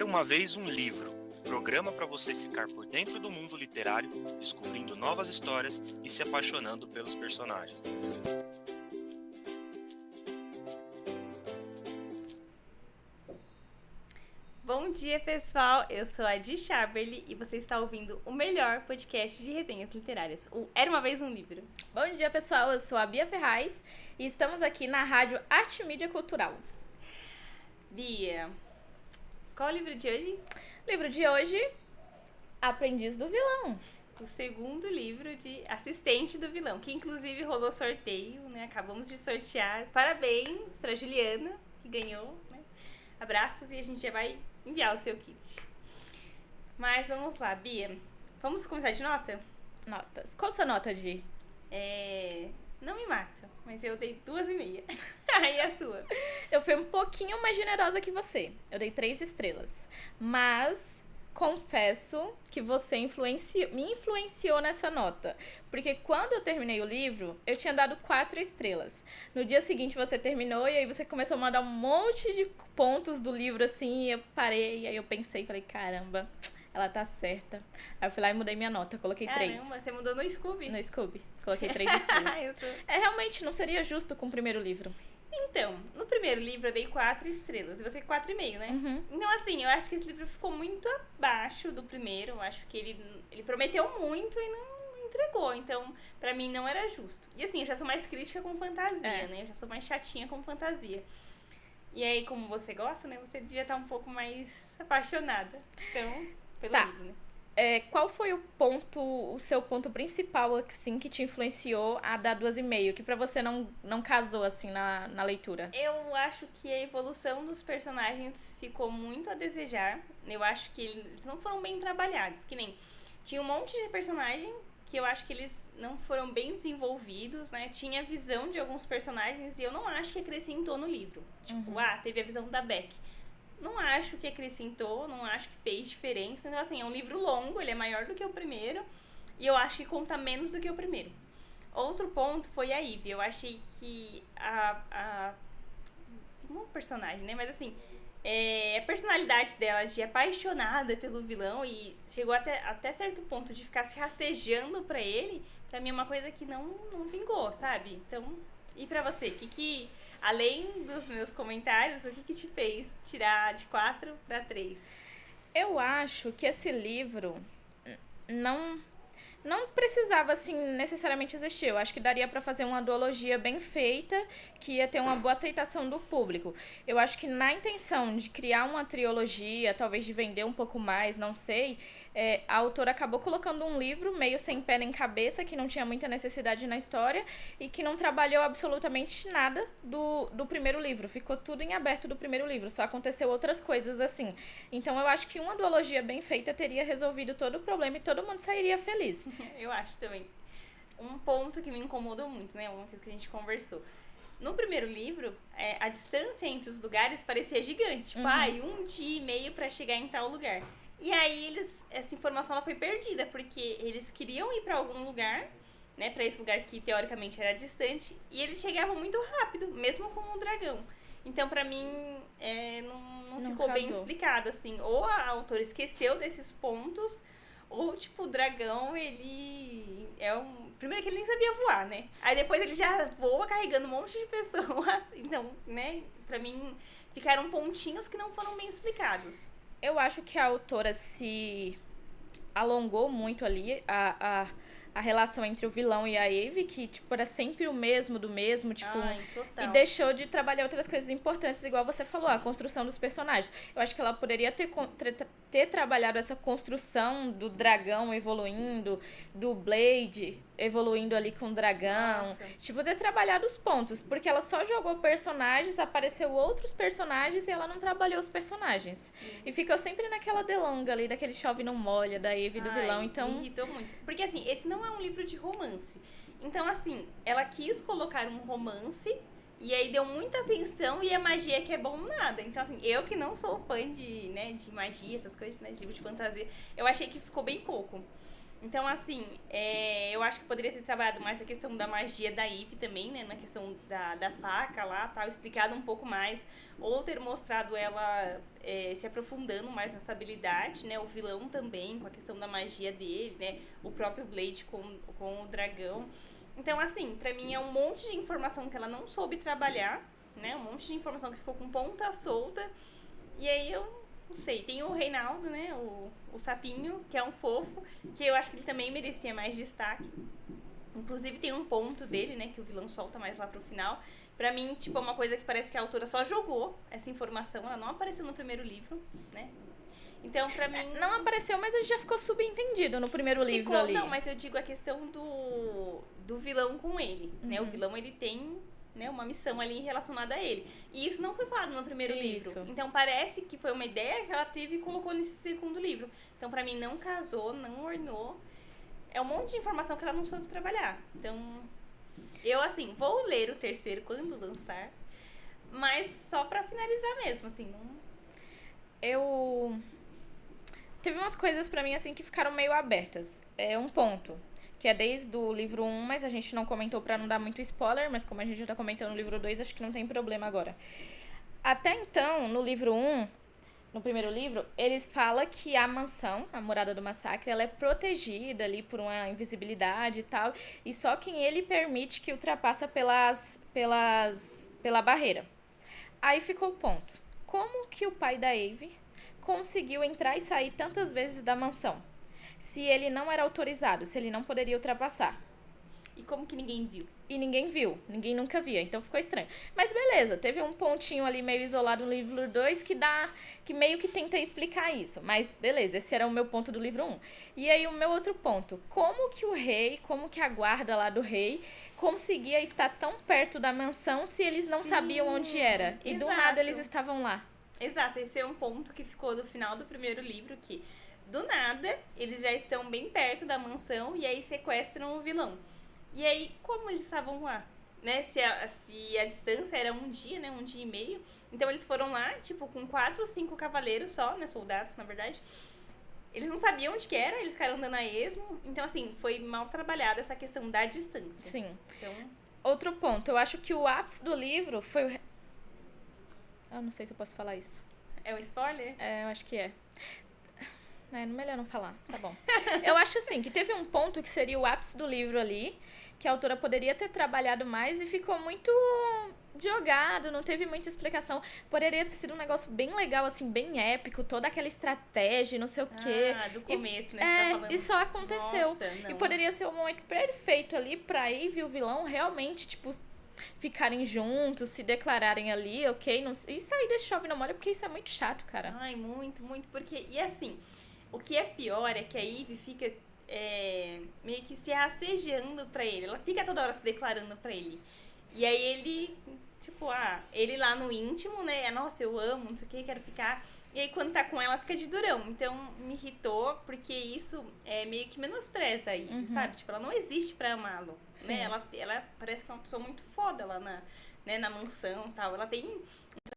uma vez um livro, programa para você ficar por dentro do mundo literário, descobrindo novas histórias e se apaixonando pelos personagens. Bom dia, pessoal! Eu sou a Di Charberly e você está ouvindo o melhor podcast de resenhas literárias, o Era Uma Vez um Livro. Bom dia, pessoal! Eu sou a Bia Ferraz e estamos aqui na Rádio Arte Mídia Cultural. Bia, qual é o livro de hoje? O livro de hoje, Aprendiz do Vilão. O segundo livro de Assistente do Vilão, que inclusive rolou sorteio, né? Acabamos de sortear. Parabéns para Juliana, que ganhou, né? Abraços e a gente já vai enviar o seu kit. Mas vamos lá, Bia. Vamos começar de nota? Notas. Qual sua nota, Di? Não me mata, mas eu dei 2,5. Aí a sua? Eu fui um pouquinho mais generosa que você. Eu dei 3 estrelas. Mas confesso que você me influenciou nessa nota. Porque quando eu terminei o livro, eu tinha dado 4 estrelas. No dia seguinte você terminou e aí você começou a mandar um monte de pontos do livro assim. E eu parei, e aí eu pensei, falei, caramba, ela tá certa. Aí eu fui lá e mudei minha nota, coloquei 3. Caramba, você mudou no Scooby? No Scooby, coloquei 3 estrelas. Realmente não seria justo com o primeiro livro. Então, no primeiro livro eu dei 4 estrelas e você 4,5, né? Uhum. Então, assim, eu acho que esse livro ficou muito abaixo do primeiro. Eu acho que ele prometeu muito e não entregou. Então, pra mim, não era justo. E assim, eu já sou mais crítica com fantasia, né? Eu já sou mais chatinha com fantasia. E aí, como você gosta, né? Você devia estar um pouco mais apaixonada. Então, pelo livro, né? Qual foi o seu ponto principal, assim, que te influenciou a dar 2,5? Que pra você não casou, assim, na leitura? Eu acho que a evolução dos personagens ficou muito a desejar. Eu acho que eles não foram bem trabalhados. Que nem, tinha um monte de personagem que eu acho que eles não foram bem desenvolvidos, né? Tinha a visão de alguns personagens e eu não acho que acrescentou no livro. Tipo, teve a visão da Beck. Não acho que acrescentou, não acho que fez diferença. Então, assim, é um livro longo, ele é maior do que o primeiro. E eu acho que conta menos do que o primeiro. Outro ponto foi a Ivy. Eu achei que não é personagem, né? Mas, assim, a personalidade dela de apaixonada pelo vilão e chegou até certo ponto de ficar se rastejando pra ele, pra mim é uma coisa que não vingou, sabe? Então, e pra você? Além dos meus comentários, o que te fez tirar de 4 para 3? Eu acho que esse livro não precisava, assim, necessariamente existir. Eu acho que daria pra fazer uma duologia bem feita, que ia ter uma boa aceitação do público. Eu acho que na intenção de criar uma trilogia, talvez de vender um pouco mais, não sei, a autora acabou colocando um livro meio sem pé nem cabeça, que não tinha muita necessidade na história, e que não trabalhou absolutamente nada do primeiro livro. Ficou tudo em aberto do primeiro livro, só aconteceu outras coisas assim. Então eu acho que uma duologia bem feita teria resolvido todo o problema e todo mundo sairia feliz. Eu acho também. Um ponto que me incomodou muito, né? Uma coisa que a gente conversou. No primeiro livro, a distância entre os lugares parecia gigante. Tipo, 1,5 dia pra chegar em tal lugar. E aí, essa informação ela foi perdida, porque eles queriam ir pra algum lugar, né? Pra esse lugar que, teoricamente, era distante. E eles chegavam muito rápido, mesmo com o dragão. Então, pra mim, não ficou bem explicado, assim. Ou a autora esqueceu desses pontos... Ou, tipo, o dragão, ele primeiro que ele nem sabia voar, né? Aí depois ele já voa carregando um monte de pessoas. Então, né, pra mim, ficaram pontinhos que não foram bem explicados. Eu acho que a autora se alongou muito ali a relação entre o vilão e a Ivy, que, tipo, era sempre o mesmo do mesmo, tipo... total. E deixou de trabalhar outras coisas importantes, igual você falou, a construção dos personagens. Eu acho que ela poderia ter trabalhado essa construção do dragão evoluindo, do Blade evoluindo ali com o dragão. Nossa. Tipo, ter trabalhado os pontos, porque ela só jogou personagens, apareceu outros personagens e ela não trabalhou os personagens. Sim. E ficou sempre naquela delonga ali, daquele chove não molha, da Ivy do vilão, então... Me irritou muito. Porque, assim, esse não é um livro de romance. Então, assim, ela quis colocar um romance e aí deu muita atenção e a magia que é bom nada. Então, assim, eu que não sou fã de magia, essas coisas, né, de livro de fantasia, eu achei que ficou bem pouco. Então, assim, eu acho que poderia ter trabalhado mais a questão da magia da Eve também, né? Na questão da faca lá, tal, explicado um pouco mais. Ou ter mostrado ela se aprofundando mais nessa habilidade, né? O vilão também, com a questão da magia dele, né? O próprio Blade com o dragão. Então, assim, pra mim é um monte de informação que ela não soube trabalhar, né? Um monte de informação que ficou com ponta solta. E aí não sei, tem o Reinaldo, né? O sapinho, que é um fofo, que eu acho que ele também merecia mais destaque. Inclusive tem um ponto dele, né? Que o vilão solta mais lá pro final. Pra mim, tipo, é uma coisa que parece que a autora só jogou essa informação. Ela não apareceu no primeiro livro, né? Então, pra mim... Não apareceu, mas já ficou subentendido no primeiro livro ali. Não, mas eu digo a questão do vilão com ele, né? O vilão, ele tem... né, uma missão ali relacionada a ele. E isso não foi falado no primeiro livro. Então parece que foi uma ideia que ela teve e colocou nesse segundo livro. Então pra mim não casou, não ornou. É um monte de informação que ela não soube trabalhar. Então eu assim, vou ler o terceiro quando lançar, mas só pra finalizar mesmo, assim, não... Teve umas coisas pra mim assim que ficaram meio abertas. Um ponto que é desde o livro 1, mas a gente não comentou pra não dar muito spoiler, mas como a gente já tá comentando no livro 2, acho que não tem problema agora. Até então, no livro 1, no primeiro livro, eles falam que a mansão, a Morada do Massacre, ela é protegida ali por uma invisibilidade e tal, e só quem ele permite que ultrapassa pela barreira. Aí ficou o ponto. Como que o pai da Eve conseguiu entrar e sair tantas vezes da mansão? Se ele não era autorizado, se ele não poderia ultrapassar. E como que ninguém viu? E ninguém viu, ninguém nunca via, então ficou estranho. Mas beleza, teve um pontinho ali meio isolado no livro 2 que meio que tenta explicar isso. Mas beleza, esse era o meu ponto do livro 1. E aí o meu outro ponto, como que o rei, como que a guarda lá do rei conseguia estar tão perto da mansão se eles não sabiam onde era? E do nada eles estavam lá. Exato, esse é um ponto que ficou do final do primeiro livro, que do nada eles já estão bem perto da mansão e aí sequestram o vilão. E aí, como eles estavam lá? Né? Se a distância era um dia, né? 1 dia e meio. Então eles foram lá, tipo, com 4 ou 5 cavaleiros só, né? Soldados, na verdade. Eles não sabiam onde que era, eles ficaram andando a esmo. Então, assim, foi mal trabalhada essa questão da distância. Sim. Então... Outro ponto, eu acho que o ápice do livro foi... Eu não sei se eu posso falar isso. É um spoiler? Eu acho que é. Melhor não falar, tá bom. Eu acho assim, que teve um ponto que seria o ápice do livro ali, que a autora poderia ter trabalhado mais e ficou muito jogado, não teve muita explicação. Poderia ter sido um negócio bem legal, assim, bem épico, toda aquela estratégia, não sei o quê. Do começo, né? Você tá falando. E só aconteceu. Nossa, não. E poderia ser o momento perfeito ali pra Eve e o vilão realmente, tipo, ficarem juntos, se declararem ali, ok? Não, e sair da chove não molha, porque isso é muito chato, cara. Ai, muito, muito. Porque, e assim... O que é pior é que a Eve fica meio que se rastejando pra ele. Ela fica toda hora se declarando pra ele. E aí ele, tipo, ele lá no íntimo, né? Nossa, eu amo, não sei o que, quero ficar. E aí quando tá com ela, fica de durão. Então me irritou, porque isso meio que menospreza a Eve, sabe? Tipo, ela não existe pra amá-lo, né? Ela parece que é uma pessoa muito foda lá na mansão e tal. Ela tem um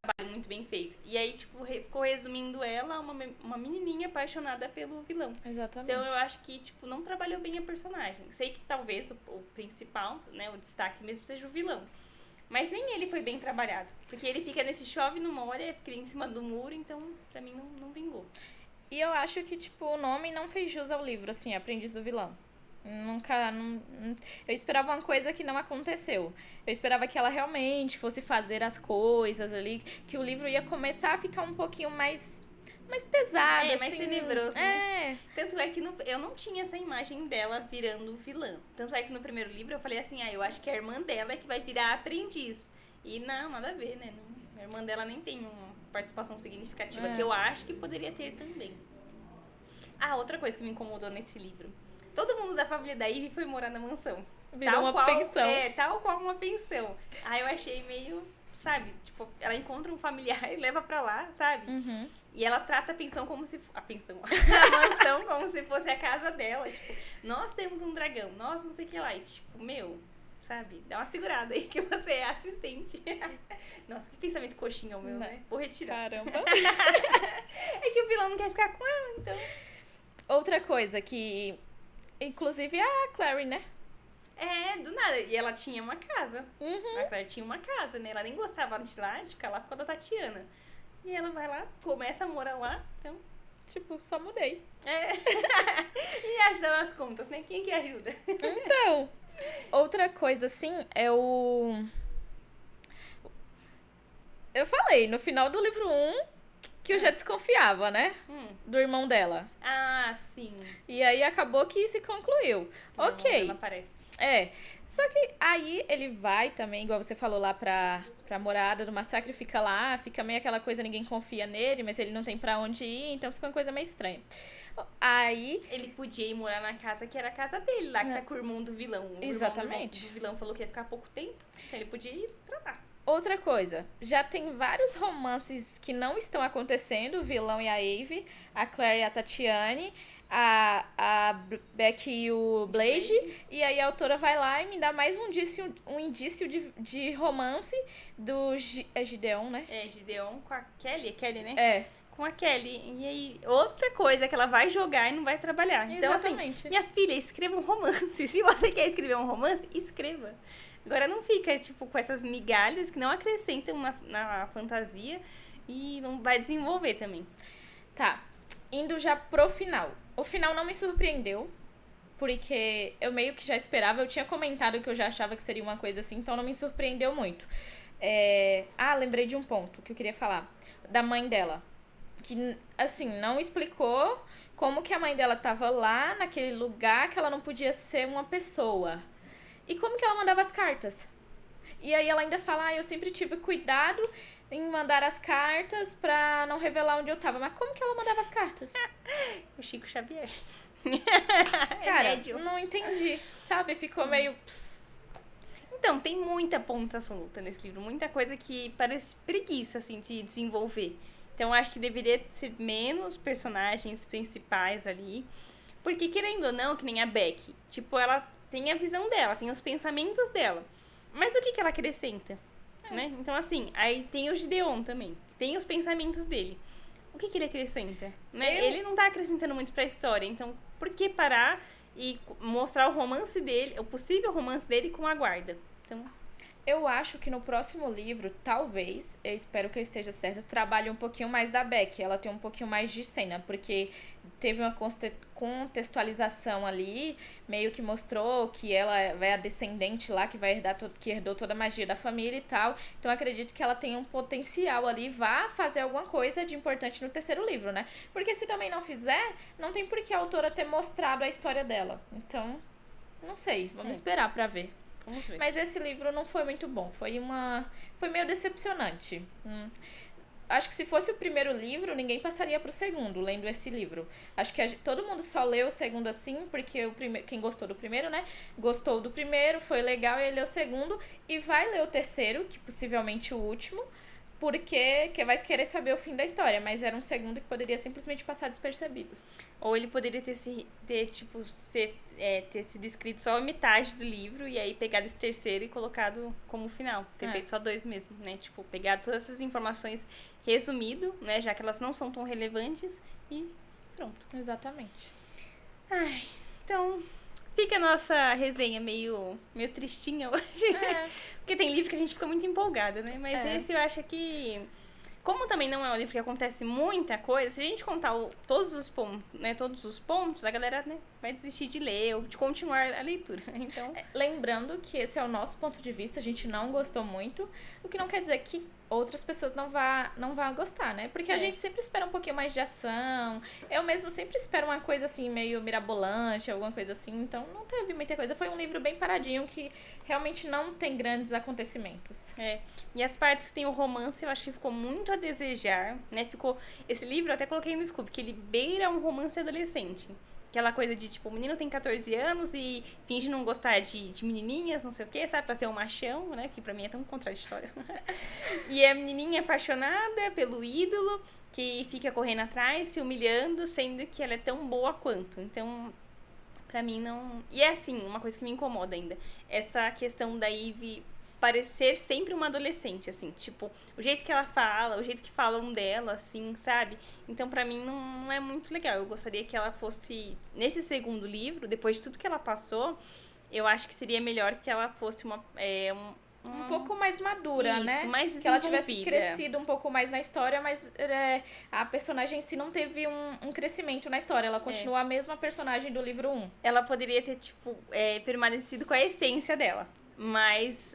trabalho muito bem feito. E aí, tipo, ficou resumindo ela uma menininha apaixonada pelo vilão. Exatamente. Então eu acho que, tipo, não trabalhou bem a personagem. Sei que talvez o principal, né, o destaque mesmo seja o vilão. Mas nem ele foi bem trabalhado. Porque ele fica nesse chove no molha, fica em cima do muro, então pra mim não vingou. E eu acho que, tipo, o nome não fez jus ao livro, assim, Aprendiz do Vilão. Eu esperava uma coisa que não aconteceu. Eu esperava que ela realmente fosse fazer as coisas ali, que o livro ia começar a ficar um pouquinho mais pesado, assim. Mais tenebroso, né? Tanto é que eu não tinha essa imagem dela virando vilã. Tanto é que no primeiro livro eu falei assim, eu acho que a irmã dela é que vai virar aprendiz. E não, nada a ver, né? A irmã dela nem tem uma participação significativa que eu acho que poderia ter também. Outra coisa que me incomodou nesse livro. Todo mundo da família da Eve foi morar na mansão. Virou uma pensão. Tal qual uma pensão. Eu achei meio, sabe? Tipo, ela encontra um familiar e leva pra lá, sabe? Uhum. E ela trata a pensão como se... A mansão como se fosse a casa dela. Tipo, nós temos um dragão, nós não sei o que lá. E tipo, sabe? Dá uma segurada aí que você é assistente. Nossa, que pensamento coxinha o meu, né? Vou retirar. Caramba. É que o vilão não quer ficar com ela, então... Outra coisa que Inclusive a Clary, né? Do nada. E ela tinha uma casa. A Claire tinha uma casa, né? Ela nem gostava de lá, de ficar lá por causa da Tatiana. E ela vai lá, começa a morar lá, então... Tipo, só mudei. E ajuda nas contas, né? Quem que ajuda? Então, outra coisa, assim, é o... Eu falei, no final do livro 1, que eu já desconfiava, né? Do irmão dela. Ah, sim. E aí acabou que se concluiu. Ok. Ela aparece. Só que aí ele vai também, igual você falou lá pra morada do massacre, fica lá, fica meio aquela coisa, ninguém confia nele, mas ele não tem pra onde ir, então fica uma coisa meio estranha. Aí... Ele podia ir morar na casa que era a casa dele, lá que tá com o irmão do vilão. Exatamente. O irmão do vilão falou que ia ficar pouco tempo, então ele podia ir pra lá. Outra coisa, já tem vários romances que não estão acontecendo, o vilão e a Eve, a Claire e a Tatiane, a Becky e o Blade, e aí a autora vai lá e me dá mais um indício de romance do Gideon, né? Gideon com a Kelly, né? Com a Kelly. E aí, outra coisa que ela vai jogar e não vai trabalhar. Então, exatamente. Assim, minha filha, escreva um romance. Se você quer escrever um romance, escreva. Agora não fica, tipo, com essas migalhas que não acrescentam na fantasia e não vai desenvolver também. Tá, indo já pro final. O final não me surpreendeu, porque eu meio que já esperava. Eu tinha comentado que eu já achava que seria uma coisa assim, então não me surpreendeu muito. Lembrei de um ponto que eu queria falar. Da mãe dela. Que, assim, não explicou como que a mãe dela tava lá, naquele lugar que ela não podia ser uma pessoa. E como que ela mandava as cartas? E aí ela ainda fala, eu sempre tive cuidado em mandar as cartas pra não revelar onde eu tava. Mas como que ela mandava as cartas? O Chico Xavier. Cara, não entendi, sabe? Ficou meio... Então, tem muita ponta solta nesse livro. Muita coisa que parece preguiça, assim, de desenvolver. Então, acho que deveria ser menos personagens principais ali. Porque, querendo ou não, que nem a Becky. Tipo, ela... tem a visão dela, tem os pensamentos dela. Mas o que ela acrescenta? Né? Então, assim, aí tem o Gideon também. Tem os pensamentos dele. O que ele acrescenta? Né? Ele não tá acrescentando muito pra história. Então, por que parar e mostrar o romance dele, o possível romance dele com a guarda? Então... Eu acho que no próximo livro, talvez, eu espero que eu esteja certa, trabalhe um pouquinho mais da Becky. Ela tem um pouquinho mais de cena, porque teve uma contextualização ali, meio que mostrou que ela é a descendente lá, que vai herdar que herdou toda a magia da família e tal. Então, eu acredito que ela tem um potencial ali, vá fazer alguma coisa de importante no terceiro livro, né? Porque se também não fizer, não tem por que a autora ter mostrado a história dela. Então, não sei, vamos esperar pra ver. Mas esse livro não foi muito bom. Foi meio decepcionante. Acho que se fosse o primeiro livro, ninguém passaria pro segundo, lendo esse livro. Acho que todo mundo só leu o segundo assim, porque quem gostou do primeiro, né? Gostou do primeiro, foi legal, e leu o segundo. E vai ler o terceiro, que possivelmente o último, porque vai querer saber o fim da história. Mas era um segundo que poderia simplesmente passar despercebido. Ou ele poderia ter sido escrito só a metade do livro e aí pegado esse terceiro e colocado como final. Ter feito só 2 mesmo, né? Tipo, pegado todas essas informações resumido, né? Já que elas não são tão relevantes e pronto. Exatamente. Ai, então... Fica a nossa resenha meio tristinha hoje. Porque tem livro que a gente fica muito empolgada, né? Mas esse eu acho que... Como também não é um livro que acontece muita coisa, se a gente contar todos os pontos, a galera, né, vai desistir de ler ou de continuar a leitura. Então... Lembrando que esse é o nosso ponto de vista, a gente não gostou muito, o que não quer dizer que outras pessoas não vão gostar, né? Porque a gente sempre espera um pouquinho mais de ação. Eu mesmo sempre espero uma coisa assim, meio mirabolante, alguma coisa assim. Então, não teve muita coisa. Foi um livro bem paradinho, que realmente não tem grandes acontecimentos. E as partes que tem o romance, eu acho que ficou muito a desejar, né? Esse livro eu até coloquei no Scoop, que ele beira um romance adolescente. Aquela coisa de, tipo, o menino tem 14 anos e finge não gostar de menininhas, não sei o quê, sabe? Pra ser um machão, né? Que pra mim é tão contraditório. E a menininha apaixonada pelo ídolo, que fica correndo atrás, se humilhando, sendo que ela é tão boa quanto. Então, pra mim não... E é assim, uma coisa que me incomoda ainda. Essa questão da Ivy parecer sempre uma adolescente, assim, tipo, o jeito que ela fala, o jeito que falam dela, assim, sabe? Então, pra mim, não é muito legal. Eu gostaria que ela fosse, nesse segundo livro, depois de tudo que ela passou, eu acho que seria melhor que ela fosse um pouco mais madura, isso, né? mais Que ela tivesse desenvolvida. crescido um pouco mais na história, mas a personagem em si não teve um crescimento na história. Ela continua a mesma personagem do livro 1. Ela poderia ter, tipo, permanecido com a essência dela. Mas,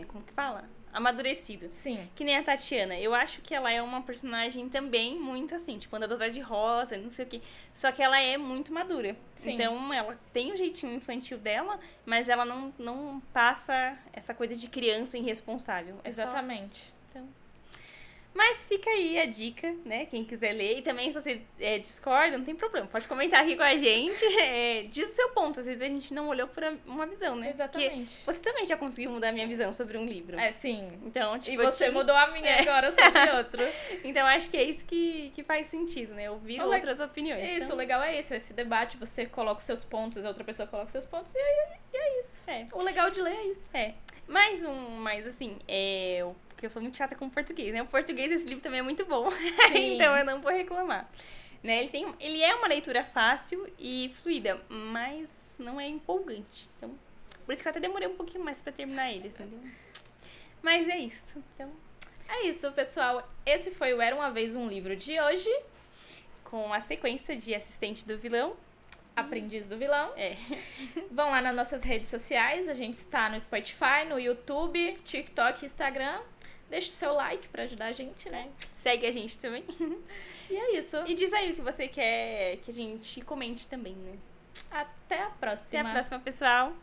como que fala? Amadurecido. Sim. Que nem a Tatiana. Eu acho que ela é uma personagem também muito assim, tipo, andadora de rosa, não sei o quê. Só que ela é muito madura. Sim. Então, ela tem o jeitinho infantil dela, mas ela não passa essa coisa de criança irresponsável. Exatamente. Mas fica aí a dica, né? Quem quiser ler. E também, se você discorda, não tem problema. Pode comentar aqui com a gente. Diz o seu ponto. Às vezes a gente não olhou por uma visão, né? Exatamente. Porque você também já conseguiu mudar a minha visão sobre um livro. Sim. Então, tipo, e você mudou a minha agora sobre outro. Então, acho que é isso que faz sentido, né? Ouvir outras opiniões. Isso, então... o legal é isso. Esse debate, você coloca os seus pontos, a outra pessoa coloca os seus pontos, e é isso. O legal de ler é isso. Mais assim, porque eu sou muito chata com o português, né? O português desse livro também é muito bom. Então eu não vou reclamar. Né? Ele é uma leitura fácil e fluida, mas não é empolgante. Então, por isso que eu até demorei um pouquinho mais pra terminar ele, entendeu? Mas é isso. Então... É isso, pessoal. Esse foi o Era Uma Vez um Livro de hoje. Com a sequência de Assistente do Vilão. Aprendiz do Vilão. Vão lá nas nossas redes sociais. A gente está no Spotify, no YouTube, TikTok, Instagram. Deixa o seu like pra ajudar a gente, né? Segue a gente também. E é isso. E diz aí o que você quer que a gente comente também, né? Até a próxima. Até a próxima, pessoal.